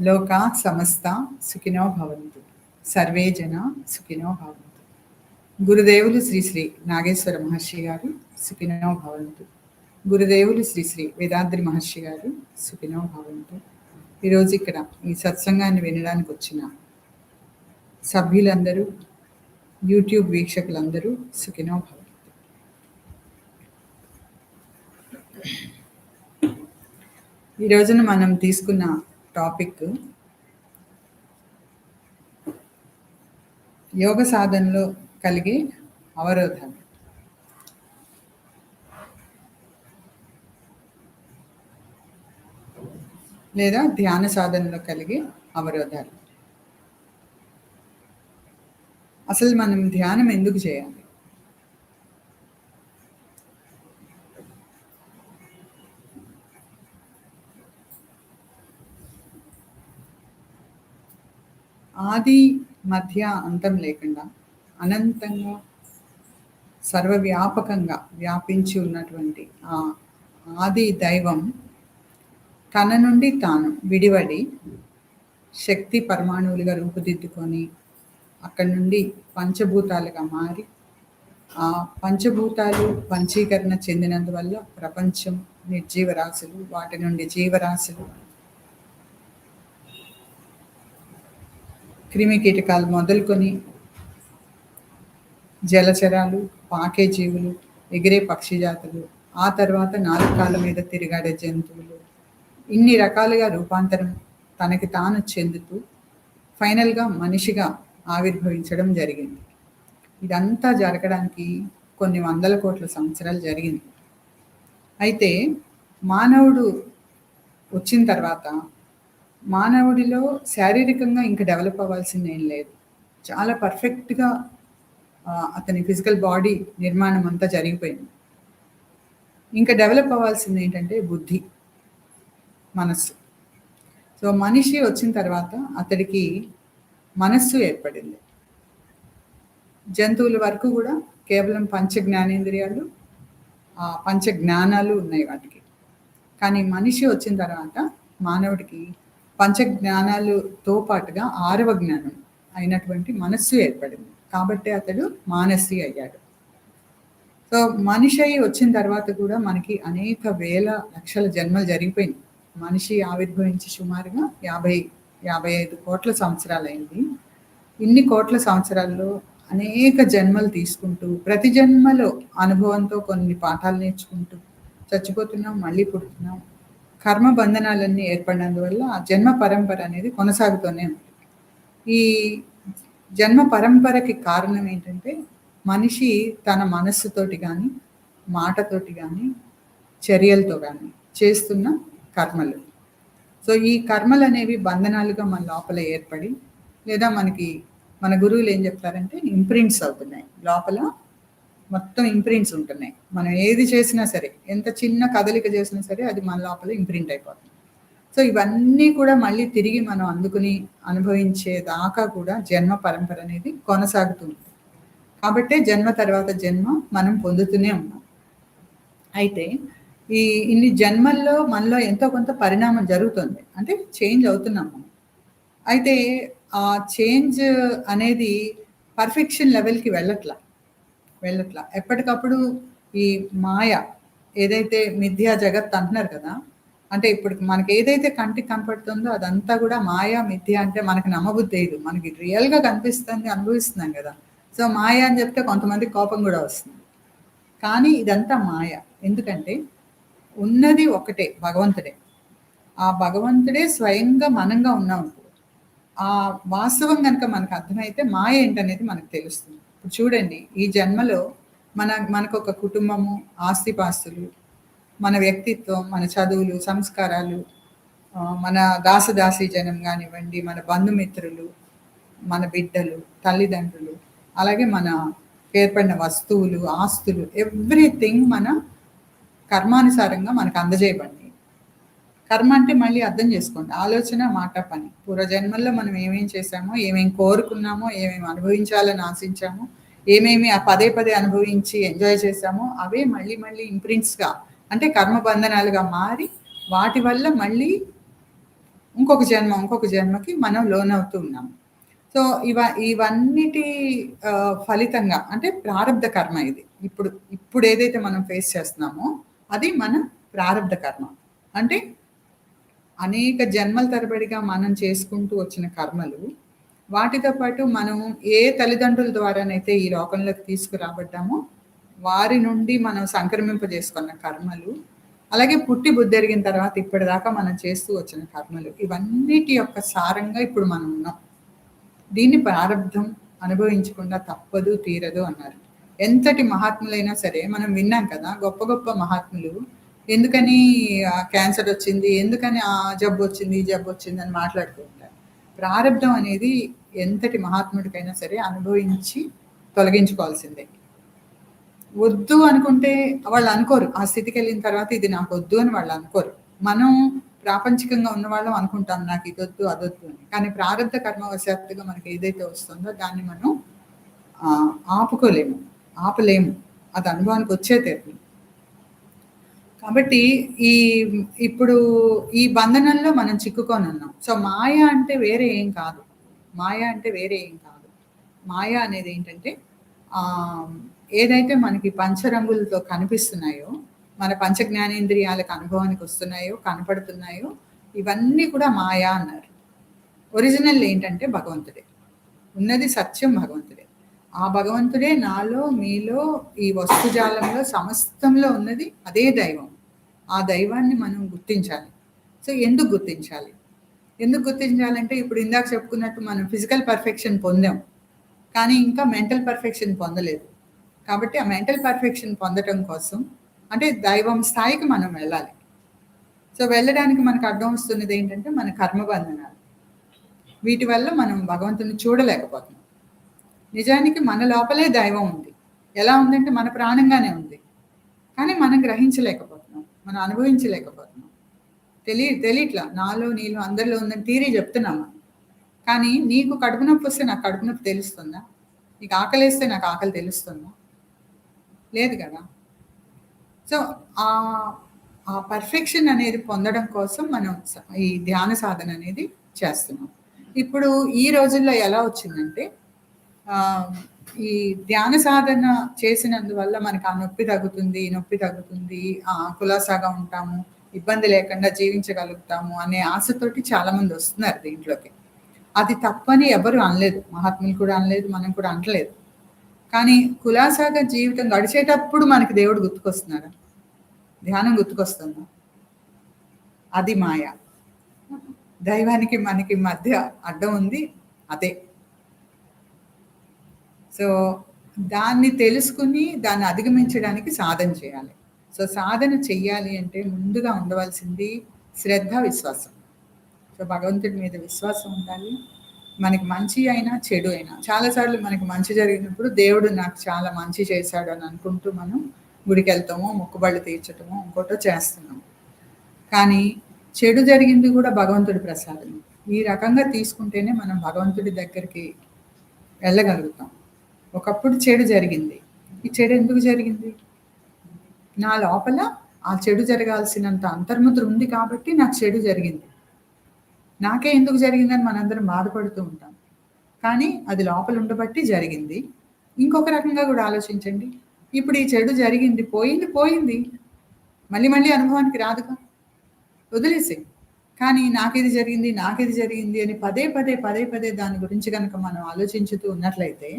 లోకా సమస్త సుఖినో భవంతు. సర్వే జన సుఖినో భవంతు. గురుదేవులు శ్రీ శ్రీ నాగేశ్వర మహర్షి గారు సుఖినో భవంతు. గురుదేవులు శ్రీ శ్రీ వేదాద్రి మహర్షి గారు సుఖినో భవంతు. ఈరోజు ఇక్కడ ఈ సత్సంగాన్ని వినడానికి వచ్చిన సభ్యులందరూ, యూట్యూబ్ వీక్షకులందరూ సుఖినో భవంతు. ఈ రోజున మనం తీసుకున్న టాపిక్ యోగ సాధనలో కలిగే అవరోధాలు. లేదా ధ్యాన సాధనలో కలిగే అవరోధాలు. అసలు మనం ధ్యానం ఎందుకు చేయాలి? ఆది మధ్య అంతం లేకుండా అనంతంగా సర్వవ్యాపకంగా వ్యాపించి ఉన్నటువంటి ఆ ఆది దైవం తన నుండి తాను విడివడి శక్తి పరమాణువులుగా రూపుదిద్దుకొని అక్కడి నుండి పంచభూతాలుగా మారి ఆ పంచభూతాలు పంచీకరణ చెందినందువల్ల ప్రపంచం, నిర్జీవరాశులు, వాటి నుండి జీవరాశులు, క్రిమి కీటకాలు మొదలుకొని జలచరాలు, పాకే జీవులు, ఎగిరే పక్షి జాతులు, ఆ తర్వాత నాలుగు కాళ్ళ మీద తిరిగాడే జంతువులు, ఇన్ని రకాలుగా రూపాంతరం తనకి తాను చెందుతూ ఫైనల్గా మనిషిగా ఆవిర్భవించడం జరిగింది. ఇదంతా జరగడానికి కొన్ని వందల కోట్ల సంవత్సరాలు జరిగింది. అయితే మానవుడు వచ్చిన తర్వాత మానవుడిలో శారీరకంగా ఇంకా డెవలప్ అవ్వాల్సింది ఏం లేదు. చాలా పర్ఫెక్ట్గా అతని ఫిజికల్ బాడీ నిర్మాణం అంతా జరిగిపోయింది. ఇంకా డెవలప్ అవ్వాల్సింది ఏంటంటే బుద్ధి, మనస్సు. సో మనిషి వచ్చిన తర్వాత అతడికి మనస్సు ఏర్పడింది. జంతువుల వరకు కూడా కేవలం పంచ జ్ఞానేంద్రియాలు, పంచ జ్ఞానాలు ఉన్నాయి వాటికి. కానీ మనిషి వచ్చిన తర్వాత మానవుడికి పంచ జ్ఞానాలతో పాటుగా 6వ జ్ఞానం అయినటువంటి మనస్సు ఏర్పడింది. కాబట్టి అతడు మానసి అయ్యాడు. సో మనిషి అయి వచ్చిన తర్వాత కూడా మనకి అనేక వేల లక్షల జన్మలు జరిగిపోయింది. మనిషి ఆవిర్భవించి సుమారుగా 50-55 కోట్ల సంవత్సరాలైంది. ఇన్ని కోట్ల సంవత్సరాల్లో అనేక జన్మలు తీసుకుంటూ ప్రతి జన్మలో అనుభవంతో కొన్ని పాఠాలు నేర్చుకుంటూ చచ్చిపోతున్నాం, మళ్ళీ పుడుతున్నాం. కర్మ బంధనాలన్నీ ఏర్పడినందువల్ల ఆ జన్మ పరంపర అనేది కొనసాగుతూనే ఉంది. ఈ జన్మ పరంపరకి కారణం ఏంటంటే మనిషి తన మనస్సుతోటి కానీ, మాటతోటి కానీ, చర్యలతో కానీ చేస్తున్న కర్మలు. సో ఈ కర్మలు అనేవి బంధనాలుగా మన లోపల ఏర్పడి, లేదా మనకి మన గురువులు ఏం చెప్తారంటే ఇంప్రింట్స్ అవుతున్నాయి. లోపల మొత్తం ఇంప్రింట్స్ ఉంటున్నాయి. మనం ఏది చేసినా సరే, ఎంత చిన్న కదలిక చేసినా సరే అది మన లోపల ఇంప్రింట్ అయిపోతుంది. సో ఇవన్నీ కూడా మళ్ళీ తిరిగి మనం అందుకుని అనుభవించేదాకా కూడా జన్మ పరంపర అనేది కొనసాగుతుంది. కాబట్టే జన్మ తర్వాత జన్మ మనం పొందుతూనే ఉన్నాం. అయితే ఈ ఇన్ని జన్మల్లో మనలో ఎంతో కొంత పరిణామం జరుగుతుంది, అంటే చేంజ్ అవుతున్నాం మనం. అయితే ఆ చేంజ్ అనేది పర్ఫెక్షన్ లెవెల్కి వెళ్ళట్లా. ఎప్పటికప్పుడు ఈ మాయ, ఏదైతే మిథ్యా జగత్ అంటున్నారు కదా, అంటే ఇప్పుడు మనకి ఏదైతే కంటికి కనపడుతుందో అదంతా కూడా మాయా, మిథ్య అంటే మనకి నమ్మబుద్ధి లేదు. మనకి రియల్గా కనిపిస్తుంది, అనుభవిస్తున్నాం కదా. సో మాయ అని చెప్తే కొంతమంది కోపం కూడా వస్తుంది. కానీ ఇదంతా మాయ. ఎందుకంటే ఉన్నది ఒకటే, భగవంతుడే. ఆ భగవంతుడే స్వయంగా మనంగా ఉన్నాం. ఆ వాస్తవం కనుక మనకు అర్థమైతే మాయ ఏంటనేది మనకు తెలుస్తుంది. ఇప్పుడు చూడండి, ఈ జన్మలో మనకు ఒక కుటుంబము, ఆస్తిపాస్తులు, మన వ్యక్తిత్వం, మన చదువులు, సంస్కారాలు, మన దాసదాసీ జనం కానివ్వండి, మన బంధుమిత్రులు, మన బిడ్డలు, తల్లిదండ్రులు, అలాగే మన ఏర్పడిన వస్తువులు, ఆస్తులు, ఎవ్రీథింగ్ మన కర్మానుసారంగా మనకు అందజేయబడింది. కర్మ అంటే మళ్ళీ అర్థం చేసుకోండి, ఆలోచన, మాట, పని. పూర్వజన్మల్లో మనం ఏమేం చేశామో, ఏమేమి కోరుకున్నామో, ఏమేమి అనుభవించాలని ఆశించామో, ఏమేమి ఆ పదే పదే అనుభవించి ఎంజాయ్ చేశామో అవే మళ్ళీ మళ్ళీ ఇంప్రింట్స్గా, అంటే కర్మ బంధనాలుగా మారి వాటి వల్ల మళ్ళీ ఇంకొక జన్మకి మనం లోనవుతూ ఉన్నాం. సో, ఇవన్నిటి ఫలితంగా అంటే ప్రారబ్ధ కర్మ ఇది. ఇప్పుడేదైతే మనం ఫేస్ చేస్తున్నామో అది మన ప్రారబ్ధ కర్మ. అంటే అనేక జన్మల తరబడిగా మనం చేసుకుంటూ వచ్చిన కర్మలు, వాటితో పాటు మనం ఏ తల్లిదండ్రుల ద్వారానైతే ఈ లోకంలోకి తీసుకురాబడ్డామో, వారి నుండి మనం సంక్రమింపజేసుకున్న కర్మలు, అలాగే పుట్టి బుద్ధెరిగిన తర్వాత ఇప్పటిదాకా మనం చేస్తూ వచ్చిన కర్మలు, ఇవన్నిటి యొక్క సారంగా ఇప్పుడు మనం ఉన్నాం. దీన్ని ప్రారబ్ధం అనుభవించకుండా తప్పదు, తీరదు అన్నారు. ఎంతటి మహాత్ములైనా సరే మనం విన్నాం కదా! గొప్ప గొప్ప మహాత్ములు ఎందుకని క్యాన్సర్ వచ్చింది, ఎందుకని ఆ జబ్బొచ్చింది, ఈ జబ్బొచ్చింది అని మాట్లాడుతూ ఉంటారు. ప్రారబ్ధం అనేది ఎంతటి మహాత్ముడికైనా సరే అనుభవించి తొలగించుకోవాల్సిందే. వద్దు అనుకుంటే వాళ్ళు అనుకోరు. ఆ స్థితికెళ్ళిన తర్వాత ఇది నాకొద్దు అని వాళ్ళు అనుకోరు. మనం ప్రాపంచికంగా ఉన్నవాళ్ళం అనుకుంటాం నాకు ఇదొద్దు, అదొద్దు అని. కానీ ప్రారబ్ధ కర్మవశాత్తుగా మనకి ఏదైతే వస్తుందో దాన్ని మనం ఆపలేము. అది అనుభవానికి వచ్చే తీరుతుంది. కాబట్టి ఇప్పుడు ఈ బంధనంలో మనం చిక్కుకొని ఉన్నాం. సో మాయ అంటే వేరే ఏం కాదు. మాయ అనేది ఏంటంటే ఏదైతే మనకి పంచరంగులతో కనిపిస్తున్నాయో, మన పంచ జ్ఞానేంద్రియాలకు అనుభవానికి వస్తున్నాయో, కనపడుతున్నాయో, ఇవన్నీ కూడా మాయా అన్నారు. ఒరిజినల్ ఏంటంటే భగవంతుడే. ఉన్నది సత్యం భగవంతుడే. ఆ భగవంతుడే నాలో, మీలో, ఈ వస్తుజాలంలో సమస్తంలో ఉన్నది అదే దైవం. ఆ దైవాన్ని మనం గుర్తించాలి. సో ఎందుకు గుర్తించాలంటే ఇప్పుడు ఇందాక చెప్పుకున్నట్టు మనం ఫిజికల్ పర్ఫెక్షన్ పొందాం. కానీ ఇంకా మెంటల్ పర్ఫెక్షన్ పొందలేదు. కాబట్టి ఆ మెంటల్ పర్ఫెక్షన్ పొందటం కోసం అంటే దైవం స్థాయికి మనం వెళ్ళాలి. సో వెళ్ళడానికి మనకు అడ్డం వస్తున్నది ఏంటంటే మన కర్మబంధనాలు. వీటి వల్ల మనం భగవంతుని చూడలేకపోతున్నాం. నిజానికి మన లోపలే దైవం ఉంది. ఎలా ఉందంటే మన ప్రాణంగానే ఉంది. కానీ మనం గ్రహించలేకపోతున్నాం, మనం అనుభవించలేకపోతున్నాం. తెలియట్లా నాలో నీలో అందరిలో ఉందని థియరీ చెప్తున్నాము. కానీ నీకు కడుపు నొప్పి వస్తే నాకు కడుపు నొప్పి తెలుస్తుందా? నీకు ఆకలి వేస్తే నాకు ఆకలి తెలుస్తుందా? లేదు కదా. సో ఆ పర్ఫెక్షన్ అనేది పొందడం కోసం మనం ఈ ధ్యాన సాధన అనేది చేస్తున్నాం. ఇప్పుడు ఈ రోజుల్లో ఎలా వచ్చిందంటే ఈ ధ్యాన సాధన చేసినందువల్ల మనకు ఆ నొప్పి తగ్గుతుంది, కులాసాగా ఉంటాము, ఇబ్బంది లేకుండా జీవించగలుగుతాము అనే ఆశతోటి చాలామంది వస్తున్నారు దీంట్లోకి. అది తప్పని ఎవరు అనలేదు, మహాత్ములు కూడా అనలేదు, మనం కూడా అనట్లేదు. కానీ కులాసాగా జీవితం గడిచేటప్పుడు మనకి దేవుడు గుర్తుకొస్తున్నారా? ధ్యానం గుర్తుకొస్తుందా? అది మాయ. దైవానికి మనకి మధ్య అడ్డం ఉంది, అదే. సో దాన్ని తెలుసుకుని దాన్ని అధిగమించడానికి సాధన చేయాలి. సో సాధన చెయ్యాలి అంటే ముందుగా ఉండవలసింది శ్రద్ధ, విశ్వాసం. సో భగవంతుడి మీద విశ్వాసం ఉండాలి. మనకి మంచి అయినా చెడు అయినా చాలాసార్లు మనకి మంచి జరిగినప్పుడు దేవుడు నాకు చాలా మంచి చేశాడు అని అనుకుంటూ మనం గుడికి వెళ్తామో, మొక్కుబళ్ళు తీర్చటమో, ఇంకోటో చేస్తున్నాం. కానీ చెడు జరిగింది కూడా భగవంతుడి ప్రసాదం. ఈ రకంగా తీసుకుంటేనే మనం భగవంతుడి దగ్గరికి వెళ్ళగలుగుతాం. ఒకప్పుడు చెడు జరిగింది. ఈ చెడు ఎందుకు జరిగింది? నా లోపల ఆ చెడు జరగాల్సినంత అంతర్ముద్ర ఉంది కాబట్టి నాకు చెడు జరిగింది. నాకే ఎందుకు జరిగిందని మనందరం బాధపడుతూ ఉంటాం. కానీ అది లోపల ఉండబట్టి జరిగింది. ఇంకొక రకంగా కూడా ఆలోచించండి. ఇప్పుడు ఈ చెడు జరిగింది, పోయింది. మళ్ళీ అనుభవానికి రాదుగా, వదిలేసేయి. కానీ నాకిది జరిగింది అని పదే దాని గురించి కనుక మనం ఆలోచించుతూ ఉన్నట్లయితే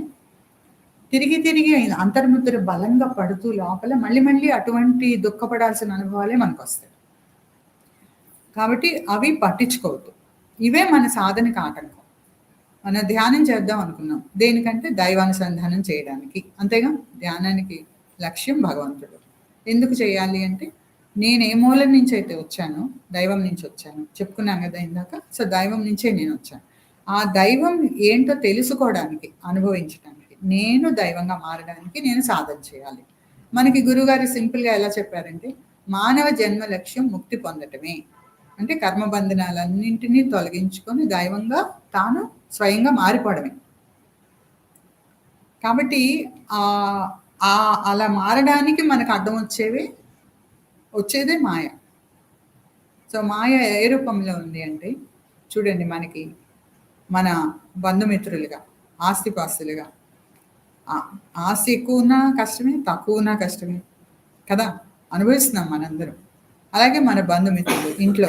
తిరిగి అంతర్ముద్ర బలంగా పడుతూ లోపల మళ్ళీ అటువంటి దుఃఖపడాల్సిన అనుభవాలే మనకు వస్తాయి. కాబట్టి అవి పట్టించుకోవద్దు. ఇవే మన సాధనకి ఆటంకం. మనం ధ్యానం చేద్దాం అనుకున్నాం దేనికంటే దైవానుసంధానం చేయడానికి, అంతేగా. ధ్యానానికి లక్ష్యం భగవంతుడు. ఎందుకు చేయాలి అంటే నేను ఏ మూలం నుంచి అయితే వచ్చానో, దైవం నుంచి వచ్చాను చెప్పుకున్నాను కదా ఇందాక. సో దైవం నుంచే నేను వచ్చాను. ఆ దైవం ఏంటో తెలుసుకోవడానికి, అనుభవించడానికి, నేను దైవంగా మారడానికి నేను సాధన చేయాలి. మనకి గురువుగారు సింపుల్గా ఎలా చెప్పారంటే మానవ జన్మ లక్ష్యం ముక్తి పొందటమే. అంటే కర్మబంధనాలన్నింటినీ తొలగించుకొని దైవంగా తాను స్వయంగా మారిపోవడమే. కాబట్టి అలా మారడానికి మనకు అడ్డం వచ్చేదే మాయ. సో మాయ ఏ రూపంలో ఉంది అంటే చూడండి మనకి మన బంధుమిత్రులుగా, ఆస్తిపాస్తులుగా ఆ ఆస్తి ఎక్కువ ఉన్నా కష్టమే, తక్కువ ఉన్నా కష్టమే కదా! అనుభవిస్తున్నాం మనందరం. అలాగే మన బంధుమిత్రులు, ఇంట్లో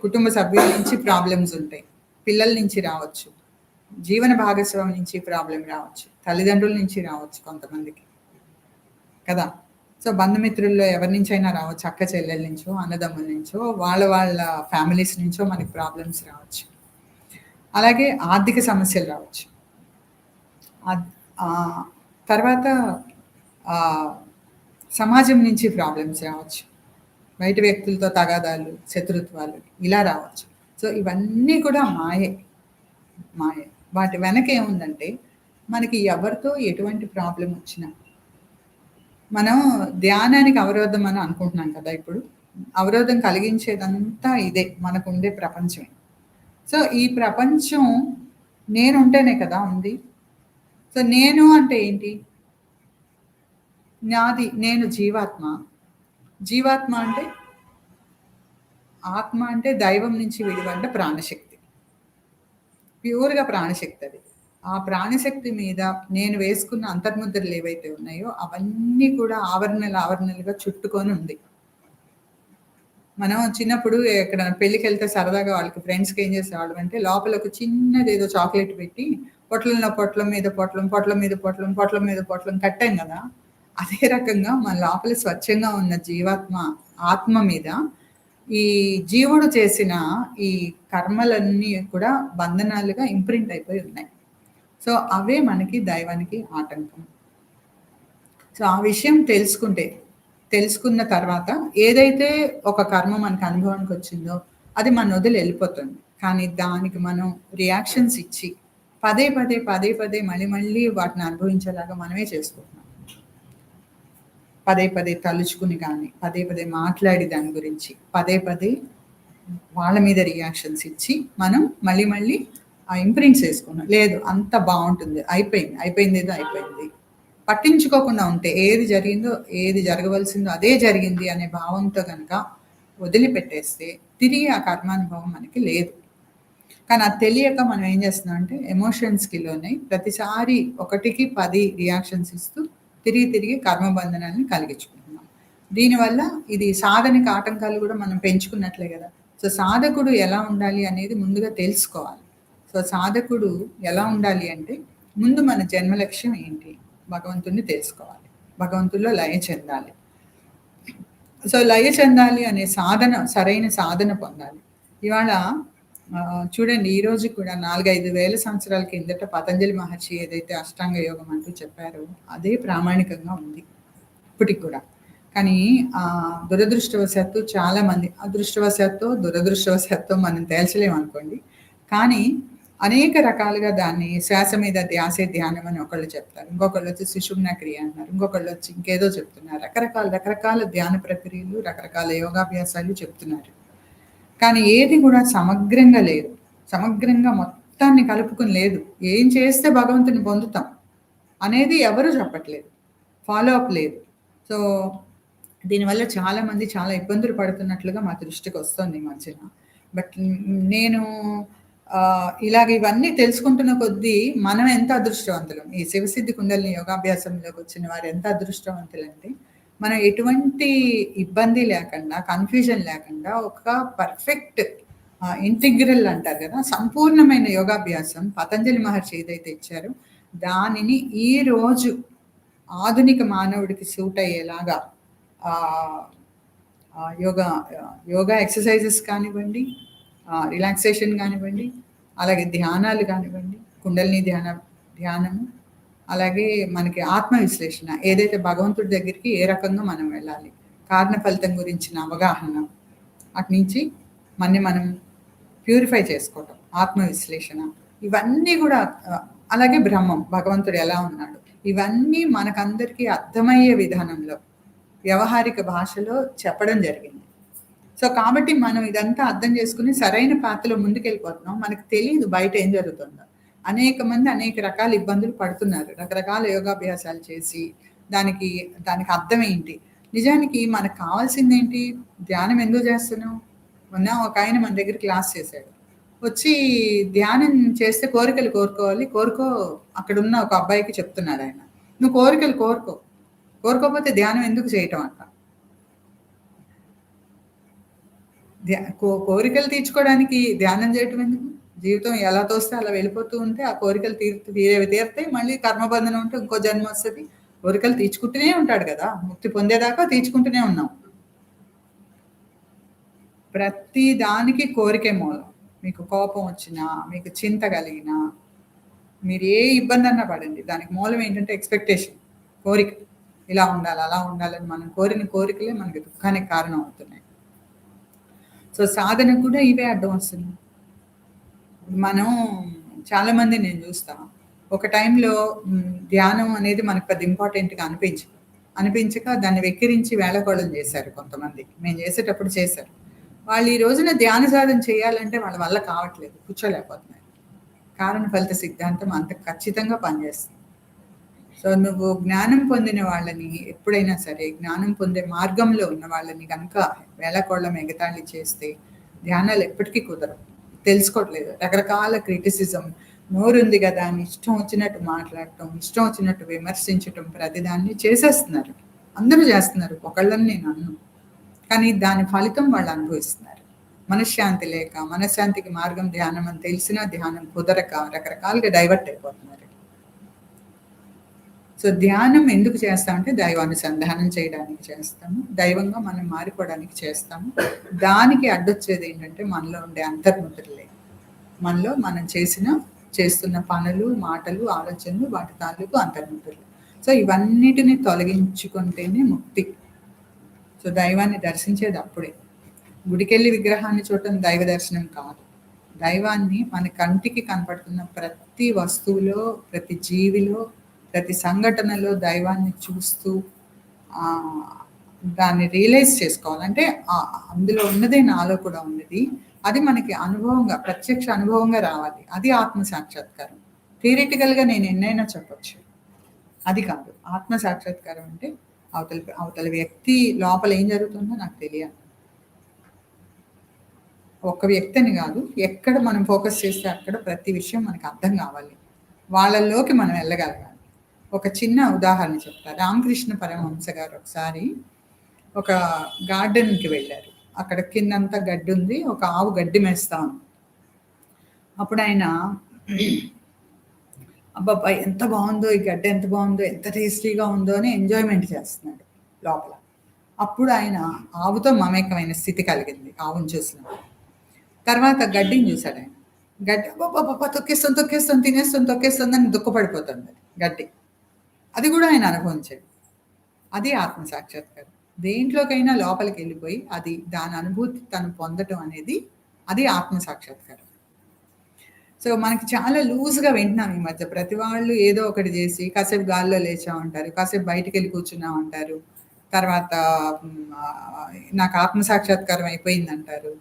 కుటుంబ సభ్యుల నుంచి ప్రాబ్లమ్స్ ఉంటాయి. పిల్లల నుంచి రావచ్చు. జీవన భాగస్వామి నుంచి ప్రాబ్లమ్ రావచ్చు. తల్లిదండ్రుల నుంచి రావచ్చు కొంతమందికి. కదా! సో, బంధుమిత్రుల్లో ఎవరి నుంచైనా రావచ్చు. అక్క చెల్లెల నుంచో, అన్నదమ్ముల నుంచో, వాళ్ళ వాళ్ళ ఫ్యామిలీస్ నుంచో మనకి ప్రాబ్లమ్స్ రావచ్చు. అలాగే ఆర్థిక సమస్యలు రావచ్చు. అద్ తర్వాత ఆహ్, సమాజం నుంచి ప్రాబ్లమ్స్ రావచ్చు. బయట వ్యక్తులతో తగాదాలు, శత్రుత్వాలు ఇలా రావచ్చు. సో, ఇవన్నీ కూడా మాయే. మాయే. వాటి వెనక ఏముందంటే, మనకి ఎవరితో ఎటువంటి ప్రాబ్లమ్ వచ్చినా, మనం ధ్యానానికి అవరోధం అని అనుకుంటున్నాం కదా ఇప్పుడు. అవరోధం కలిగించేదంతా ఇదే. మనకుండే ప్రపంచమే. సో, ఈ ప్రపంచం నేనుంటేనే కదా ఉంది. సో, నేను అంటే ఏంటి? నాది నేను జీవాత్మ. జీవాత్మ అంటే ఆత్మ అంటే దైవం నుంచి విడిపడ్డ ప్రాణశక్తి. ప్యూర్‌గా ప్రాణశక్తి అది. ఆ ప్రాణశక్తి మీద నేను వేసుకున్న అంతర్ముద్రలు ఏవైతే ఉన్నాయో అవన్నీ కూడా ఆవరణలు, ఆవరణలుగా చుట్టుకొని ఉంది. మనం చిన్నప్పుడు ఎక్కడైనా పెళ్ళికెళ్తే సరదాగా వాళ్ళకి ఫ్రెండ్స్‌కి ఏం చేసేవాళ్ళమంటే లోపల ఒక చిన్నదేదో చాక్లేట్ పెట్టి పొట్లంలో పొట్లం మీద పొట్లం, పొట్లం మీద పొట్లం, పొట్లం మీద పొట్లం కట్టాం గదా! అదే రకంగా మన లోపల స్వచ్ఛంగా ఉన్న జీవాత్మ ఆత్మ మీద ఈ జీవుడు చేసిన ఈ కర్మలన్నీ కూడా బంధనాలుగా ఇంప్రింట్ అయిపోయి ఉన్నాయి. సో, అవే మనకి దైవానికి ఆటంకం. సో, ఆ విషయం తెలుసుకున్న తర్వాత ఏదైతే ఒక కర్మ మనకు అనుభవానికొచ్చిందో అది మనొదిలి ఎళ్ళిపోతుంది. కానీ దానికి మనం రియాక్షన్స్ ఇచ్చి పదే, పదే, పదే, పదే మళ్ళీ, మళ్ళీ వాటిని అనుభవించేలాగా మనమే చేసుకుంటున్నాం. పదే, పదే తలుచుకుని గాని, పదే, పదే మాట్లాడి దాని గురించి, పదే, పదే వాళ్ళ మీద రియాక్షన్స్ ఇచ్చి మనం మళ్ళీ, మళ్ళీ ఆ ఇంప్రింట్స్ ఏసుకున్నాం. లేదు అంతా బావుంటుంది. అయిపోయింది. అయిపోయిందేదో అయిపోయింది. పట్టించుకోకుండా ఉంటే ఏది జరిగిందో, ఏది జరగవలసిందో అదే జరిగింది అనే భావంతో గనక వదిలిపెట్టేస్తే తిరిగి ఆ కర్మానుభవం మనకి లేదు. కానీ అది తెలియక మనం ఏం చేస్తున్నామంటే ఎమోషన్స్‌కి లోనై ప్రతిసారి ఒకటికి 10 రియాక్షన్స్ ఇస్తూ తిరిగి, తిరిగి కర్మబంధనాన్ని కలిగించుకుంటున్నాం. దీనివల్ల ఇది సాధనకి ఆటంకాలు గూడా మనం పెంచుకున్నట్లే గదా! సో, సాధకుడు ఎలా ఉండాలి అనేది ముందుగా తెలుసుకోవాలి. సో, సాధకుడు ఎలా ఉండాలి అంటే ముందు మన జన్మ లక్ష్యం ఏంటి? భగవంతుడిని తెలుసుకోవాలి. భగవంతుడిలో లయ చెందాలి. సో, లయ చెందాలి అనే సాధన సరైన సాధన పొందాలి. ఇవాళ చూడండి ఈ రోజు కూడా 4, 5 వేల సంవత్సరాల కిందట పతంజలి మహర్షి ఏదైతే అష్టాంగ యోగం అంటూ చెప్పారో అదే ప్రామాణికంగా ఉంది. ఇప్పటికి కూడా. కానీ దురదృష్టవశాత్తు చాలామంది అదృష్టవశాత్తో, దురదృష్టవశాత్తో మనం తేల్చలేమనుకోండి. కానీ అనేక రకాలుగా దాన్ని శ్వాస మీద ధ్యాసే ధ్యానం అని ఒకళ్ళు చెప్తారు. ఇంకొకళ్ళొచ్చి సుషుమ్నా క్రియ అంటున్నారు. ఇంకొకళ్ళొచ్చి ఇంకేదో చెప్తున్నారు. రకరకాల ధ్యాన ప్రక్రియలు, రకరకాల యోగాభ్యాసాలు చెప్తున్నారు. కానీ ఏది కూడా సమగ్రంగా లేదు. సమగ్రంగా మొత్తాన్ని కలుపుకొని లేదు. ఏం చేస్తే భగవంతుని పొందుతాం అనేది ఎవరు చెప్పట్లేదు. ఫాలో అప్ లేదు. సో, దీనివల్ల చాలామంది చాలా ఇబ్బందులు పడుతున్నట్లుగా మా దృష్టికొస్తోంది ఈ మధ్యన. బట్ నేను ఇలాగ ఇవన్నీ తెలుసుకుంటున్న కొద్దీ మనం ఎంత అదృష్టవంతులం. ఈ శివసిద్ధి కుండలిని యోగాభ్యాసంలోకి వచ్చిన వారు ఎంత అదృష్టవంతులంటే, మనం ఎటువంటి ఇబ్బంది లేకుండా, కన్‌ఫ్యూజన్ లేకుండా ఒక పర్ఫెక్ట్ ఇంటిగ్రల్ అంటారు కదా! సంపూర్ణమైన యోగాభ్యాసం పతంజలి మహర్షి ఏదైతే ఇచ్చారో, దానిని ఈరోజు ఆధునిక మానవుడికి సూట్ అయ్యేలాగా ఆహ్, ఆహ్, యోగా యోగా ఎక్సర్‌సైజెస్ కానివ్వండి, రిలాక్సేషన్ కానివ్వండి, అలాగే ధ్యానాలు కానివ్వండి, కుండలిని ధ్యానము, అలాగే మనకి ఆత్మ విశ్లేషణ ఏదైతే భగవంతుడి దగ్గరికి ఏ రకంగా మనం వెళ్ళాలి, కారణ ఫలితం గురించిన అవగాహన, అటునుంచి మనని మనం ప్యూరిఫై చేసుకోవటం, ఆత్మ విశ్లేషణ ఇవన్నీ కూడా అలాగే బ్రహ్మం భగవంతుడు ఎలా ఉన్నాడు ఇవన్నీ మనకందరికీ అర్థమయ్యే విధానంలో వ్యవహారిక భాషలో చెప్పడం జరిగింది. సో, కాబట్టి మనం ఇదంతా అర్థం చేసుకొని సరైన పాత్రలో ముందుకెళ్ళిపోతున్నాం. మనకు తెలీదు బయట ఏం జరుగుతుందో. అనేక మంది అనేక రకాల ఇబ్బందులు పడుతున్నారు. రకరకాల యోగాభ్యాసాలు చేసి దానికి అర్థం ఏంటి? నిజానికి మనకు కావాల్సిందేంటి? ధ్యానం ఎందుకు చేస్తున్నాం? మొన్న ఒకాయన మన దగ్గర క్లాస్ చేశాడు. వచ్చి ధ్యానం చేస్తే కోరికలు కోరుకోవాలి. అక్కడున్న ఒక అబ్బాయికి చెప్తున్నాడాయన. "నువ్వు కోరికలు కోరుకో. కోరుకోకపోతే ధ్యానం ఎందుకు చేయటం" అంట. కోరికలు తీర్చుకోవడానికి ధ్యానం చేయటం ఎందుకు? జీవితం ఎలా తోస్తే అలా వెళ్ళిపోతూ ఉంటే, ఆ కోరికలు తీరేవి తీరతాయి. మళ్ళీ కర్మబంధనం ఉంటే ఇంకో జన్మ వస్తది. కోరికలు తీర్చుకుంటూనే ఉంటాడు కదా! ముక్తి పొందేదాకా తీర్చుకుంటూనే ఉన్నాం. ప్రతి దానికి కోరికే మూలం. మీకు కోపం వచ్చినా, మీకు చింత కలిగినా, మీరు ఏ ఇబ్బందన్నా పడండి. దానికి మూలం ఏంటంటే ఎక్స్‌పెక్టేషన్. కోరిక. ఇలా ఉండాలి, అలా ఉండాలని మనం కోరిన కోరికలే మనకి దుఃఖానికి కారణం అవుతున్నాయి. సో, సాధనకు కూడా ఇవే అడ్డం వస్తున్నాయి. మనం చాలామంది నేను చూస్తా. ఒక టైంలో ధ్యానం అనేది మనకు పెద్ద ఇంపార్టెంట్‌గా అనిపించక దాన్ని వెక్కిరించి వేళాకోళం చేశారు కొంతమంది. మేము చేసేటప్పుడు చేశారు. వాళ్ళు ఈ రోజున ధ్యాన సాధన చేయాలంటే వాళ్ళ వల్ల కావట్లేదు. కూర్చోలేకపోతున్నారు. కారణ ఫలిత సిద్ధాంతం అంత ఖచ్చితంగా పనిచేస్తుంది. సో, నువ్వు జ్ఞానం పొందిన వాళ్ళని ఎప్పుడైనా సరే, జ్ఞానం పొందే మార్గంలో ఉన్న వాళ్ళని గనక వేళాకోళం ఎగతాళి చేస్తే ధ్యానాలు ఎప్పటికీ కుదరవు. తెలుసుకోవట్లేదు. రకరకాల క్రిటిసిజం, నోరుంది గదా అని ఇష్టం వచ్చినట్టు మాట్లాడటం, ఇష్టం వచ్చినట్టు విమర్శించటం, ప్రతిదాన్ని చేసేస్తున్నారు. అందరూ చేస్తున్నారు. ఒకళ్ళని నేను అనను. కానీ దాని ఫలితం వాళ్ళు అనుభవిస్తున్నారు. మనశ్శాంతి లేక, మనశ్శాంతికి మార్గం ధ్యానం అని తెలిసినా ధ్యానం కుదరక రకరకాలుగా డైవర్ట్ అయిపోతున్నారు. సో, ధ్యానం ఎందుకు చేస్తామంటే దైవానుసంధానం చేయడానికి చేస్తాము. దైవంగా మనం మారిపోవడానికి చేస్తాము. దానికి అడ్డొచ్చేది ఏంటంటే మనలో ఉండే అంతర్ముద్రలే. మనలో మనం చేస్తున్న పనులు, మాటలు, ఆలోచనలు వాటి తాలూకు అంతర్ముద్రలు. సో, ఇవన్నిటిని తొలగించుకుంటేనే ముక్తి. సో, దైవాన్ని దర్శించేది అప్పుడే. గుడికెళ్ళి విగ్రహాన్ని చూడటం దైవ దర్శనం కాదు. దైవాన్ని మన కంటికి కనపడుతున్న ప్రతి వస్తువులో, ప్రతి జీవిలో, ప్రతి సంఘటనలో దైవాన్ని చూస్తూ దాన్ని రియలైజ్ చేసుకోవాలి. అంటే అందులో ఉన్నదే నాలో కూడా ఉన్నది. అది మనకి అనుభవంగా, ప్రత్యక్ష అనుభవంగా రావాలి. అది ఆత్మ సాక్షాత్కారం. థియరిటికల్‌గా నేను ఎన్నైనా చెప్పొచ్చు. అది కాదు. ఆత్మ సాక్షాత్కారం అంటే అవతల వ్యక్తి లోపల ఏం జరుగుతుందో నాకు తెలియాలి. ఒక్క వ్యక్తిని కాదు, ఎక్కడ మనం ఫోకస్ చేస్తే అక్కడ ప్రతి విషయం మనకు అర్థం కావాలి. వాళ్ళలోకి మనం వెళ్ళగలగాలి. ఒక చిన్న ఉదాహరణ చెప్తా. రామకృష్ణ పరమహంస గారు ఒకసారి ఒక గార్డెన్‌కి వెళ్ళారు. అక్కడ కిందంతా గడ్డి ఉంది. ఒక ఆవు గడ్డి మేస్తా ఉంది. అప్పుడు ఆయన అబ్బబ్బా! ఎంత బావుందో ఈ గడ్డి, ఎంత బావుందో, ఎంత టేస్టీగా ఉందో అని ఎంజాయ్‌మెంట్ చేస్తున్నాడు లోపల. అప్పుడు ఆయన ఆవుతో మమేకమైన స్థితి కలిగింది ఆవును చూసినప్పుడు. తర్వాత గడ్డిని చూసాడాయన. గడ్డి అబ్బబ్బబ్బా! తొక్కేస్తుంది, తొక్కేస్తుందని దుఃఖపడిపోతుంది గడ్డి. అది కూడా ఆయన అనుభవించాడు. అది ఆత్మ సాక్షాత్కారం. దేంట్లోకైనా లోపలికెళ్ళిపోయి దాని అనుభూతి తను పొందటం అనేది అది ఆత్మ సాక్షాత్కారం. సో, మనకి చాలా లూజ్‌గా వింటున్నాం ఈ మధ్య. ప్రతి వాళ్ళు ఏదో ఒకటి చేసి కాసేపు గాల్లో లేచామంటారు. కాసేపు బయటికెళ్ళి కూర్చున్నామంటారు. తర్వాత నాకు ఆత్మ సాక్షాత్కారం అయిపోయిందంటారు.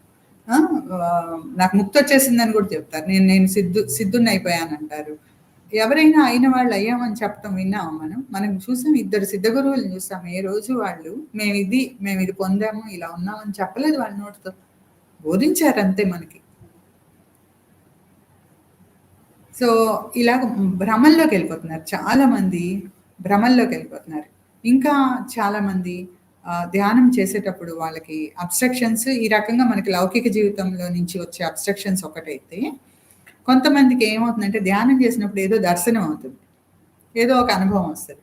నాకు ముక్తొచ్చేసిందని కూడా చెప్తారు. నేను సిద్ధుడిని అయిపోయానంటారు. ఎవరైనా అయిన వాళ్ళు అయ్యామని చెప్పటం విన్నామా మనం? మనం చూసాం, ఇద్దరు సిద్ధగురువులను చూసాం. ఏ రోజు వాళ్ళు మేమిది పొందాము, ఇలా ఉన్నామని చెప్పలేదు వాళ్ళ నోటితో. బోధించారు అంతే మనకి. సో, ఇలాగ భ్రమల్లోకి వెళ్ళిపోతున్నారు. చాలామంది భ్రమల్లోకి వెళ్ళిపోతున్నారు. ఇంకా చాలామంది ధ్యానం చేసేటప్పుడు వాళ్ళకి అబ్స్ట్రక్షన్స్ ఈ రకంగా మనకి లౌకిక జీవితంలో నుంచి వచ్చే అబ్స్ట్రక్షన్స్ ఒకటైతే, కొంతమందికి ఏమవుతుందంటే ధ్యానం చేసినప్పుడు ఏదో దర్శనం అవుతుంది. ఏదో ఒక అనుభవం వస్తది.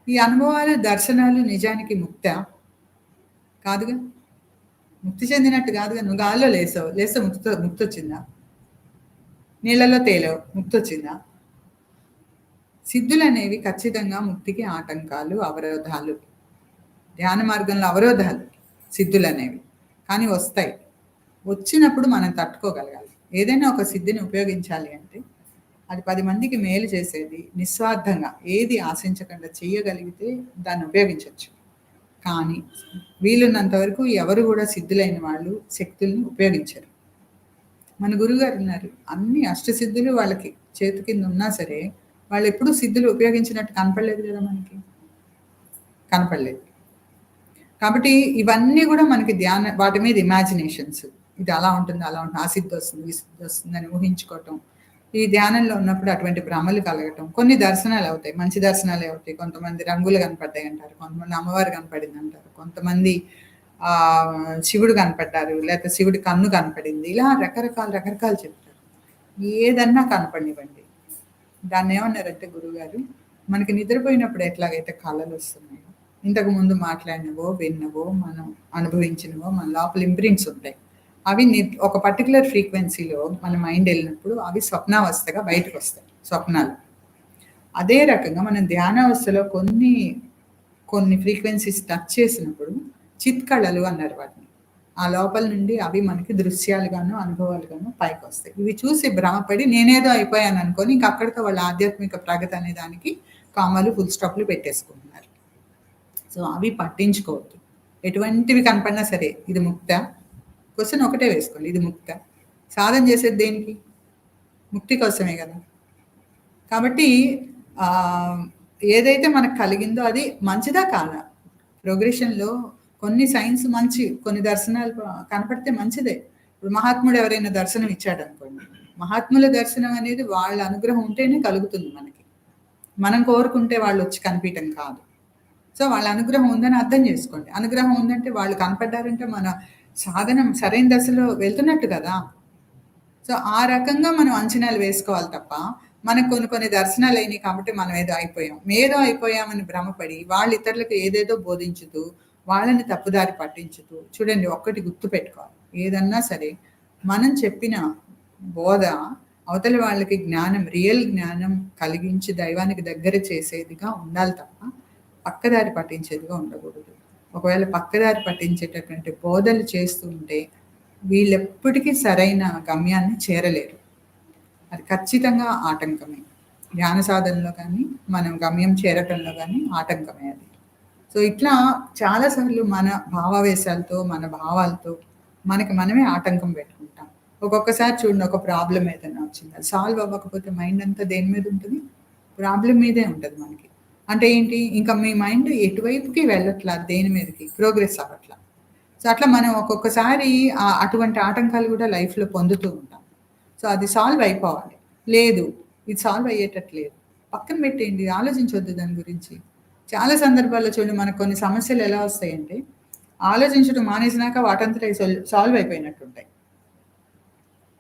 ఈ అనుభవాలు, దర్శనాలు నిజానికి ముక్తా? కాదుగా. ముక్తి చెందినట్టు కాదుగా. నువ్వు గాల్లో లేస్తే ముక్తొచ్చిందా? నీళ్ళలో తేలావు, ముక్తొచ్చిందా? సిద్ధులనేవి ఖచ్చితంగా ముక్తికి ఆటంకాలు, అవరోధాలు. ధ్యాన మార్గంలో అవరోధాలు సిద్ధులనేవి. కానీ వస్తాయి. వచ్చినప్పుడు మనం తట్టుకోగలగాలి. ఏదైనా ఒక సిద్ధిని ఉపయోగించాలి అంటే అది 10 మందికి మేలు చేసేది, నిస్వార్థంగా ఏది ఆశించకుండా చేయగలిగితే దాన్ని ఉపయోగించొచ్చు. కానీ వీలున్నంత వరకు ఎవరు కూడా సిద్ధులైన వాళ్ళు శక్తుల్ని ఉపయోగించరు. మన గురువుగారు ఉన్నారు. అన్ని అష్టసిద్ధులు వాళ్ళకి చేతి కింద ఉన్నా సరే, వాళ్ళు ఎప్పుడూ సిద్ధులు ఉపయోగించినట్టు కనపడలేదు కదా మనకి. కనపడలేదు. కాబట్టి ఇవన్నీ కూడా మనకి వాటి మీద ఇమాజినేషన్స్. ఇది అలా ఉంటుంది, అలా ఉంటుంది, ఆ సిద్ధి వస్తుంది, ఈ సిద్ధి వస్తుంది అని ఊహించుకోవటం. ఈ ధ్యానంలో ఉన్నప్పుడు అటువంటి భ్రమలు కలగటం. కొన్ని దర్శనాలు అవుతాయి, మంచి దర్శనాలే అవుతాయి. కొంతమంది రంగులు కనపడ్డాయి అంటారు, కొంతమంది అమ్మవారు కనపడింది అంటారు, కొంతమంది శివుడు కనపడ్డారు, లేకపోతే శివుడి కన్ను కనపడింది. ఇలా రకరకాలు చెప్తారు. ఏదన్నా కనపడినివ్వండి. దాన్ని ఏమన్నారంటే గురువుగారు, మనకి నిద్రపోయినప్పుడు ఎట్లాగైతే కళలు వస్తున్నాయో, ఇంతకు ముందు మాట్లాడినవో, విన్నవో, మనం అనుభవించినవో మన లోపల ఇంప్రింట్స్ ఉంటాయి. అవి ఒక పర్టికులర్ ఫ్రీక్వెన్సీలో మన మైండ్ వెళ్ళినప్పుడు అవి స్వప్నావస్థగా బయటకు వస్తాయి, స్వప్నాలు. అదే రకంగా మనం ధ్యానావస్థలో కొన్ని ఫ్రీక్వెన్సీస్ టచ్ చేసినప్పుడు చిత్కళలు అన్నారు వాటిని. ఆ లోపల నుండి అవి మనకి దృశ్యాలుగాను, అనుభవాలుగాను పైకి వస్తాయి. ఇవి చూసి భ్రమపడి నేనేదో అయిపోయాను అనుకొని ఇంక అక్కడితో వాళ్ళ ఆధ్యాత్మిక ప్రగతి అనే దానికి కామాలు, ఫుల్ స్టాప్లు పెట్టేసుకుంటున్నారు. సో అవి పట్టించుకోవద్దు. ఎటువంటివి కనపడినా సరే, ఇది ముక్త? క్వశ్చన్ ఒకటే వేసుకోండి, ఇది ముక్త? సాధన చేసేది దేనికి? ముక్తి కోసమే కదా. కాబట్టి ఏదైతే మనకు కలిగిందో అది మంచిదా కాదా? ప్రోగ్రెషన్లో కొన్ని సైన్స్ మంచి, కొన్ని దర్శనాలు కనపడితే మంచిదే. ఇప్పుడు మహాత్ముడు ఎవరైనా దర్శనం ఇచ్చాడు అనుకోండి, మహాత్ముల దర్శనం అనేది వాళ్ళ అనుగ్రహం ఉంటేనే కలుగుతుంది మనకి. మనం కోరుకుంటే వాళ్ళు వచ్చి కనిపించడం కాదు. సో వాళ్ళ అనుగ్రహం ఉందని అర్థం చేసుకోండి. అనుగ్రహం ఉందంటే వాళ్ళు కనపడ్డారంటే మన సాధనం సరైన దశలో వెళ్తున్నట్టు కదా. సో ఆ రకంగా మనం అంచనాలు వేసుకోవాలి తప్ప, మనకు కొన్ని దర్శనాలు అయినాయి కాబట్టి మనం ఏదో అయిపోయామని భ్రమపడి వాళ్ళు ఇతరులకు ఏదేదో బోధించుతూ వాళ్ళని తప్పుదారి పట్టించుతూ. చూడండి, ఒక్కటి గుర్తు పెట్టుకోవాలి, ఏదన్నా సరే మనం చెప్పిన బోధ అవతలి వాళ్ళకి జ్ఞానం, రియల్ జ్ఞానం కలిగించి దైవానికి దగ్గర చేసేదిగా ఉండాలి తప్ప పక్కదారి పట్టించేదిగా ఉండకూడదు. ఒకవేళ పక్కదారి పట్టించేటటువంటి బోధలు చేస్తూ ఉంటే వీళ్ళెప్పటికీ సరైన గమ్యాన్ని చేరలేరు. అది ఖచ్చితంగా ఆటంకమే. ధ్యాన సాధనలో కానీ మనం గమ్యం చేరటంలో కానీ ఆటంకమే అది. సో ఇట్లా చాలాసార్లు మన భావావేశాలతో, మన భావాలతో మనమే ఆటంకం పెట్టుకుంటాం. ఒక్కొక్కసారి చూడండి, ఒక ప్రాబ్లం ఏదైనా వచ్చింది, అది సాల్వ్ అవ్వకపోతే మైండ్ అంతా దేని మీద ఉంటుంది? ప్రాబ్లం మీదే ఉంటుంది మనకి. అంటే ఏంటి, ఇంకా మీ మైండ్ ఎటువైపుకి వెళ్ళట్లా, దేని మీదకి ప్రోగ్రెస్ అవ్వట్లా. సో అట్లా మనం ఒక్కొక్కసారి అటువంటి ఆటంకాలు కూడా లైఫ్లో పొందుతూ ఉంటాం. సో అది సాల్వ్ అయిపోవాలి. లేదు, ఇది సాల్వ్ అయ్యేటట్లేదు, పక్కన పెట్టేయండి, ఆలోచించొద్దు దాని గురించి. చాలా సందర్భాల్లో చూడండి, మనకు కొన్ని సమస్యలు ఎలా వస్తాయంటే ఆలోచించడం మానేసినాక వాటంతట సాల్వ్ అయిపోయినట్టుంటాయి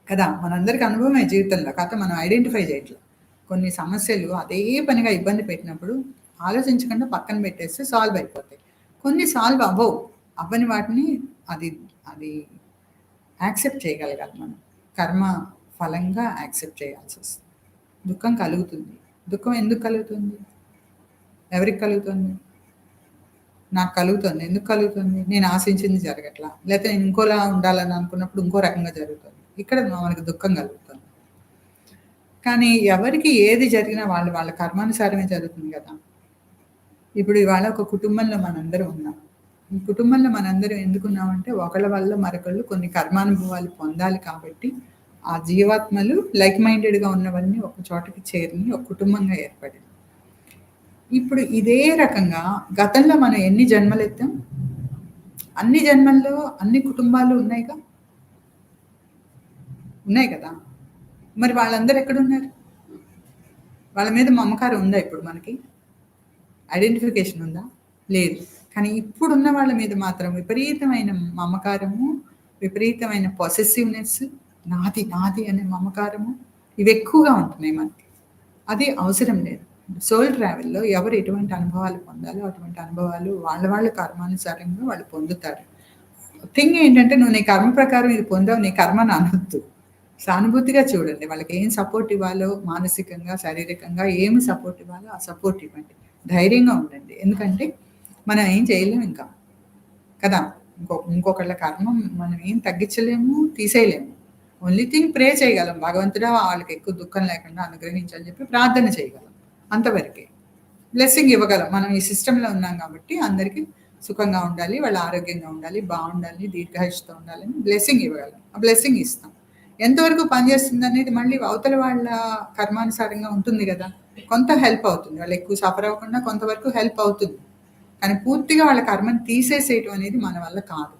కదా. మనందరికీ అనుభవమే జీవితంలో, కాకపోతే మనం ఐడెంటిఫై చేయట్లేదు. కొన్ని సమస్యలు అదే పనిగా ఇబ్బంది పెట్టినప్పుడు ఆలోచించకుండా పక్కన పెట్టేస్తే సాల్వ్ అయిపోతాయి. కొన్ని సాల్వ్ అవ్వని వాటిని అది యాక్సెప్ట్ చేయగలగాలి. మనం కర్మ ఫలంగా యాక్సెప్ట్ చేయాల్సి వస్తుంది. దుఃఖం కలుగుతుంది. దుఃఖం ఎందుకు కలుగుతుంది? ఎవరికి కలుగుతుంది? నాకు కలుగుతుంది. ఎందుకు కలుగుతుంది? నేను ఆశించింది జరగట్లా, లేకపోతే నేను ఇంకోలా ఉండాలని అనుకున్నప్పుడు ఇంకో రకంగా జరుగుతుంది. ఇక్కడ మనకు దుఃఖం కలుగుతుంది. కానీ ఎవరికి ఏది జరిగినా వాళ్ళ కర్మానుసారమే జరుగుతుంది కదా. ఇప్పుడు ఇవాళ ఒక కుటుంబంలో మనందరం ఉన్నాం. ఈ కుటుంబంలో మనందరం ఎందుకున్నామంటే ఒకళ్ళ వల్ల మరొకళ్ళు కొన్ని కర్మానుభవాలు పొందాలి కాబట్టి ఆ జీవాత్మలు లైక్ మైండెడ్గా ఉన్నవన్నీ ఒక చోటకి చేరి ఒక కుటుంబంగా ఏర్పడింది. ఇప్పుడు ఇదే రకంగా గతంలో మనం ఎన్ని జన్మలు ఎత్తాం? అన్ని జన్మల్లో అన్ని కుటుంబాలు ఉన్నాయి కదా. మరి వాళ్ళందరూ ఎక్కడున్నారు? వాళ్ళ మీద మమకారం ఉందా? ఇప్పుడు మనకి ఐడెంటిఫికేషన్ ఉందా? లేదు. కానీ ఇప్పుడున్న వాళ్ళ మీద మాత్రం విపరీతమైన మమకారము, విపరీతమైన పొసెసివ్నెస్, నాది అనే మమకారము, ఇవి ఎక్కువగా ఉంటున్నాయి మనకి. అది అవసరం లేదు. సోల్ ట్రావెల్లో ఎవరు ఎటువంటి అనుభవాలు పొందాలో అటువంటి అనుభవాలు వాళ్ళ కర్మానుసారంగా వాళ్ళు పొందుతారు. థింగ్ ఏంటంటే, నువ్వు నీ కర్మ ప్రకారం ఇది పొందావు, నీ కర్మను అనొద్దు. సానుభూతిగా చూడండి. వాళ్ళకి ఏం సపోర్ట్ ఇవ్వాలో, మానసికంగా, శారీరకంగా ఏమి సపోర్ట్ ఇవ్వాలో ఆ సపోర్ట్ ఇవ్వండి. ధైర్యంగా ఉండండి. ఎందుకంటే మనం ఏం చేయలేము ఇంకా కదా. ఇంకొకళ్ళ కర్మ మనం ఏం తగ్గించలేము, తీసేయలేము. ఓన్లీ థింగ్ ప్రే చేయగలం. భగవంతుడా వాళ్ళకి ఎక్కువ దుఃఖం లేకుండా అనుగ్రహించాలని చెప్పి ప్రార్థన చేయగలం, అంతవరకే. బ్లెస్సింగ్ ఇవ్వగలం. మనం ఈ సిస్టంలో ఉన్నాం కాబట్టి అందరికీ సుఖంగా ఉండాలి, వాళ్ళు ఆరోగ్యంగా ఉండాలి, బాగుండాలి, దీర్ఘాయుష్తో ఉండాలని బ్లెస్సింగ్ ఇవ్వగలం. ఆ బ్లెస్సింగ్ ఇస్తాం. ఎంతవరకు పనిచేస్తుంది అనేది మళ్ళీ అవతల వాళ్ళ కర్మానుసారంగా ఉంటుంది కదా. కొంత హెల్ప్ అవుతుంది, వాళ్ళు ఎక్కువ సఫర్ అవ్వకుండా కొంతవరకు హెల్ప్ అవుతుంది. కానీ పూర్తిగా వాళ్ళ కర్మని తీసేసేయటం అనేది మన వల్ల కాదు.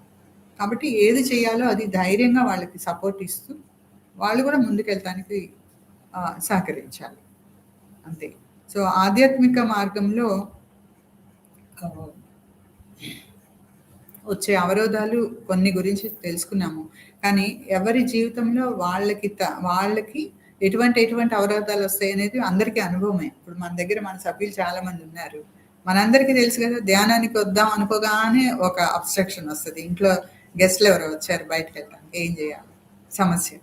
కాబట్టి ఏది చేయాలో అది ధైర్యంగా వాళ్ళకి సపోర్ట్ ఇస్తూ, వాళ్ళు కూడా ముందుకెళ్ళటానికి సహకరించాలి. అంతే. సో, ఆధ్యాత్మిక మార్గంలో ఆహ్, వచ్చే అవరోధాలు కొన్ని గురించి తెలుసుకున్నాము. కానీ ఎవరి జీవితంలో వాళ్ళకి ఎటువంటి అవరోధాలొస్తాయనేది అందరికీ అనుభవమే. ఇప్పుడు మన దగ్గర మన సభ్యులు చాలామందున్నారు. మనందరికీ తెలుసు కదా! ధ్యానానికి వద్దాం అనుకోగానే ఒక అబ్‌స్ట్రక్షన్ వస్తది. ఇంట్లో గెస్ట్‌లెవరో వచ్చారు బయటికెళ్ళటానికి. ఏం జేయాలి? సమస్య.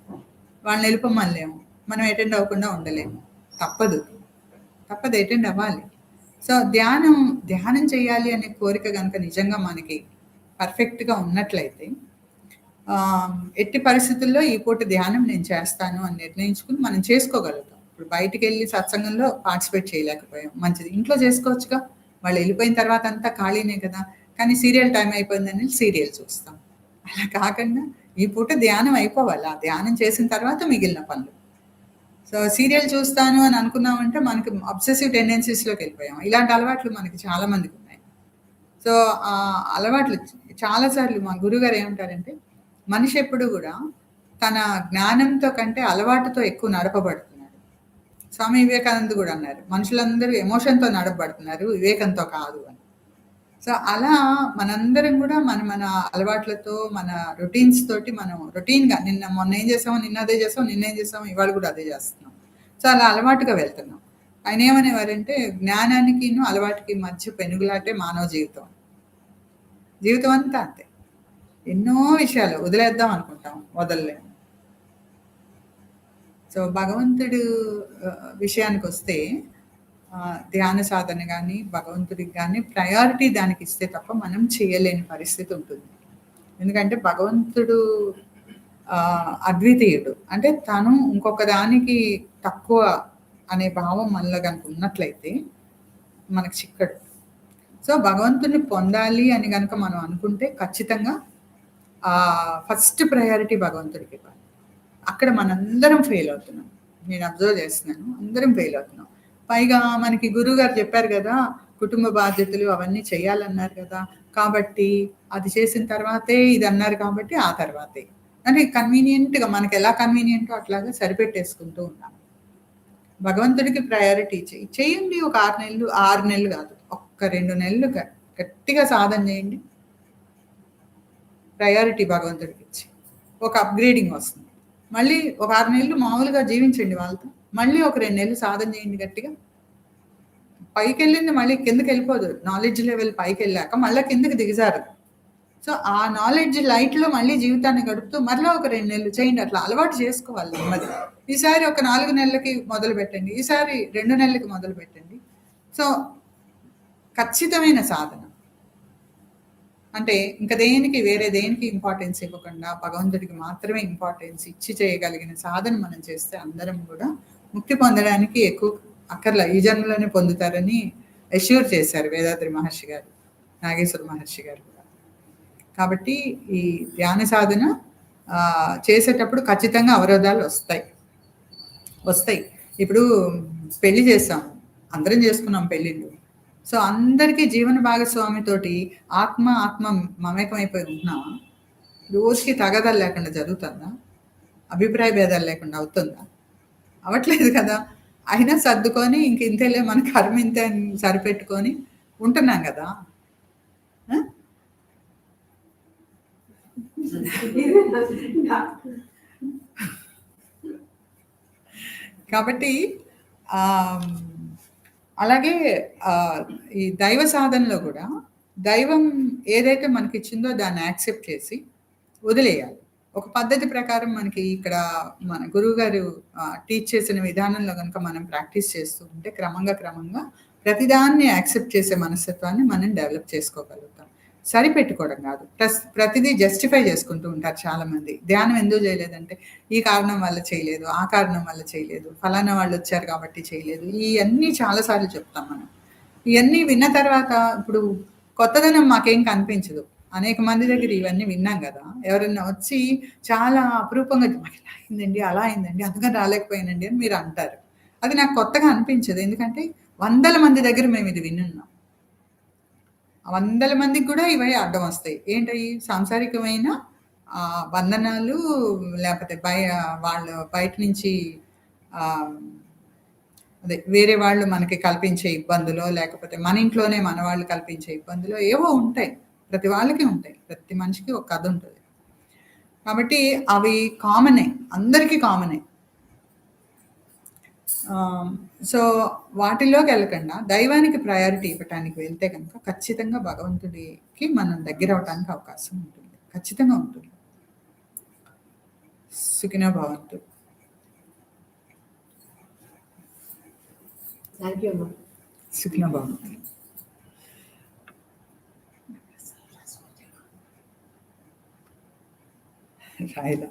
వాళ్ళని ఎళ్ళిపోమనలేము. మనం అటెండ్ అవ్వకుండా ఉండలేము. తప్పదు. తప్పదు అటెండ్ అవ్వాలి. సో, ధ్యానం చేయాలి అనే కోరిక గనక నిజంగా మనకి పర్ఫెక్ట్‌గా ఉన్నట్లయితే ఎట్టి పరిస్థితుల్లో ఈ పూట ధ్యానం నేను చేస్తాను అని నిర్ణయించుకొని మనం చేసుకోగలుగుతాం. ఇప్పుడు బయటికెళ్ళి సత్సంగంలో పార్టిసిపేట్ చేయలేకపోయాం. మంచిది. ఇంట్లో చేసుకోవచ్చుగా. వాళ్ళు ఎళ్ళిపోయిన తర్వాత అంతా ఖాళీనే కదా! కానీ సీరియల్ టైమ్ అయిపోయిందని సీరియల్ చూస్తాం. అలా కాకుండా ఈ పూట ధ్యానం అయిపోవాలి. ఆ ధ్యానం చేసిన తర్వాత మిగిలిన పనులు. సో, సీరియల్ చూస్తాను అని అనుకున్నామంటే మనకి అబ్సెసివ్ టెండెన్సీస్‌లోకి వెళ్ళిపోయాం. ఇలాంటి అలవాట్లు మనకి చాలా మందికున్నాయి. సో, ఆ అలవాట్లు చాలా సార్లు మా గురువుగారు ఏమంటారంటే, మనిషి ఎప్పుడు గూడా తన జ్ఞానంతో కంటే అలవాటుతో ఎక్కువ నడపబడుతున్నాడు. స్వామి వివేకానంద గూడా అన్నారు. మనుషులందరూ ఎమోషన్‌తో నడపబడుతున్నారు. వివేకంతో కాదు అని. సో, అలా మనందరం గూడా మన అలవాట్లతో, మన రొటీన్స్ తోటి మనం రొటీన్‌గా మొన్న ఏం చేసామో నిన్న అదే చేసాం, నిన్నేం చేసామో ఇవాళ గూడా అదే చేస్తున్నాం. సో, అలా అలవాటుగా వెళ్తున్నాం. ఆయనేమనేవారంటే, జ్ఞానానికిను, అలవాటుకి మధ్య పెనుగులాటే మానవ జీవితం. జీవితం అంతా అంతే. ఎన్నో విషయాలు వదిలేద్దాం అనుకుంటాం. వదలలేము. సో, భగవంతుడు విషయానికొస్తే ధ్యాన సాధన గాని, భగవంతుడికి గాని ప్రయారిటీ దానికిస్తే తప్ప మనం చేయలేని పరిస్థితి ఉంటుంది. ఎందుకంటే భగవంతుడు అద్వితీయుడు. అంటే తను ఇంకొక దానికి తక్కువ అనే భావం మనలో గనుక ఉన్నట్లయితే మనకు చిక్కడు. సో, భగవంతుడిని పొందాలి అని గనక మనం అనుకుంటే ఖచ్చితంగా ఫస్ట్ ప్రయారిటీ భగవంతుడికివ్వాలి. అక్కడ మనందరం ఫెయిల్ అవుతున్నాం. నేను అబ్జర్వ్ చేస్తున్నాను. అందరం ఫెయిల్ అవుతున్నాం. పైగా మనకి గురువుగారు చెప్పారు గదా! కుటుంబ బాధ్యతలు అవన్నీ చేయాలన్నారు గదా! కాబట్టి అది చేసిన తర్వాతే ఇదన్నారు కాబట్టి ఆ తర్వాతే. అంటే కన్వీనియంట్‌గా మనకెలా కన్వీనియంటో అట్లాగా సరిపెట్టేసుకుంటూ ఉన్నాం. భగవంతుడికి ప్రయారిటీ చేయండి ఒక 6 నెలలు, 6 నెలలు గాదు. ఒక్క 2 నెలలు గట్టిగా సాధన చేయండి. ప్రయారిటీ భగవంతుడికిచ్చి. ఒక అప్‌గ్రేడింగ్ వస్తుంది. మళ్ళీ ఒక 6 నెలలు మామూలుగా జీవించండి వాళ్ళతో. మళ్ళీ ఒక 2 నెలలు సాధన చేయండి గట్టిగా. పైకెళ్ళింది మళ్ళీ కిందకెళ్ళిపోదు. నాలెడ్జ్ లెవెల్ పైకెళ్ళాక మళ్ళా కిందకి దిగజారదు. సో, ఆ నాలెడ్జ్ లైట్‌లో మళ్ళీ జీవితాన్ని గడుపుతూ మరలా ఒక 2 నెలలు చేయండి. అట్లా అలవాటు చేసుకోవాలి నెమ్మదిగా. ఈసారి ఒక 4 నెలలకి మొదలుపెట్టండి. ఈసారి 2 నెలలకి మొదలుపెట్టండి. సో, ఖచ్చితమైన సాధన. అంటే ఇంక వేరే దేనికి ఇంపార్టెన్స్ ఇవ్వకుండా భగవంతుడికి మాత్రమే ఇంపార్టెన్స్ ఇచ్చి చేయగలిగిన సాధన మనం చేస్తే అందరం కూడా ముక్తి పొందడానికి ఎక్కువ అక్కర్లా ఈ జన్మలోనే పొందుతారని అష్యూర్ చేశారు వేదాద్రి మహర్షి గారు, నాగేశ్వర మహర్షి గారు కూడా. కాబట్టి ఈ ధ్యాన సాధన చేసేటప్పుడు ఖచ్చితంగా అవరోధాలు వస్తాయి. ఇప్పుడు పెళ్లి చేస్తాము, అందరం చేసుకున్నాం పెళ్ళిళ్ళు. సో, అందరికీ జీవన భాగస్వామితోటి ఆత్మ మమేకమైపోయి ఉంటున్నామా? రోజుకి తగాదాలు లేకుండా జరుగుతుందా? అభిప్రాయ భేదాలు లేకుండా అవుతుందా? అవ్వట్లేదు కదా! అయినా సర్దుకొని ఇంక ఇంతేలే మన కర్మ ఇంతే అని సరిపెట్టుకొని ఉంటున్నాం గదా! ఆ! కాబట్టి అలాగే ఈ దైవ సాధనలో కూడా దైవం ఏదైతే మనకిచ్చిందో దాన్ని యాక్సెప్ట్ చేసి వదిలేయాలి. ఒక పద్ధతి ప్రకారం మనకి ఇక్కడ మన గురువుగారు టీచ్ చేసిన విధానంలో గనుక మనం ప్రాక్టీస్ చేస్తూ ఉంటే క్రమంగా ప్రతిదాన్ని యాక్సెప్ట్ చేసే మనస్తత్వాన్ని మనం డెవలప్ చేసుకోగలుగుతాం. సరిపెట్టుకోవడం కాదు. ప్రతిదీ జస్టిఫై చేసుకుంటూ ఉంటారు చాలామంది. ధ్యానం ఎందుకు చేయలేదంటే, ఈ కారణం వల్ల చేయలేదు, ఆ కారణం వల్ల చేయలేదు, ఫలానా వాళ్ళు వచ్చారు కాబట్టి చేయలేదు. ఇయన్నీ చాలా సార్లు చెప్తాం మనం. ఇయన్నీ విన్న తర్వాత ఇప్పుడు కొత్తదనం మాకేం కనిపించదు. అనేక మంది దగ్గర ఇవన్నీ విన్నాం గదా! ఎవరైనా వచ్చి చాలా అపురూపంగా మాకిలా అయిందండి, అలా అయిందండి, అందుకని రాలేకపోయానండి అని మీరు అంటారు. అది నాకు కొత్తగా అనిపించదు. ఎందుకంటే వందల మంది దగ్గర మేము ఇది వినున్నాం. వందల మందికి కూడా ఇవే అడ్డం వస్తాయి. ఏంటయి? సాంసారికమైన బంధనాలు, లేపోతే వాళ్ళు బయట నుంచి ఆహ్, అదే వేరే వాళ్ళు మనకి కల్పించే ఇబ్బందులో, లేకపోతే మన ఇంట్లోనే మన వాళ్ళు కల్పించే ఇబ్బందులో ఏవో ఉంటాయి. ప్రతి వాళ్ళకి ఉంటాయి. ప్రతి మనిషికి ఒక కథ ఉంటది. కాబట్టి అవి కామనే. అందరికీ కామనే. సో, వాటిల్లోకెళ్ళకుండా దైవానికి ప్రయారిటీ ఇవ్వటానికి వెళ్తే గనక ఖచ్చితంగా భగవంతుడికి మనం దగ్గరవ్వటానికి అవకాశం ఉంటుంది. ఖచ్చితంగా ఉంటుంది. సుఖినో భవంతు. థ్యాంక్ యూ అమ్మా. సుఖినో భవంతు. రాయలా.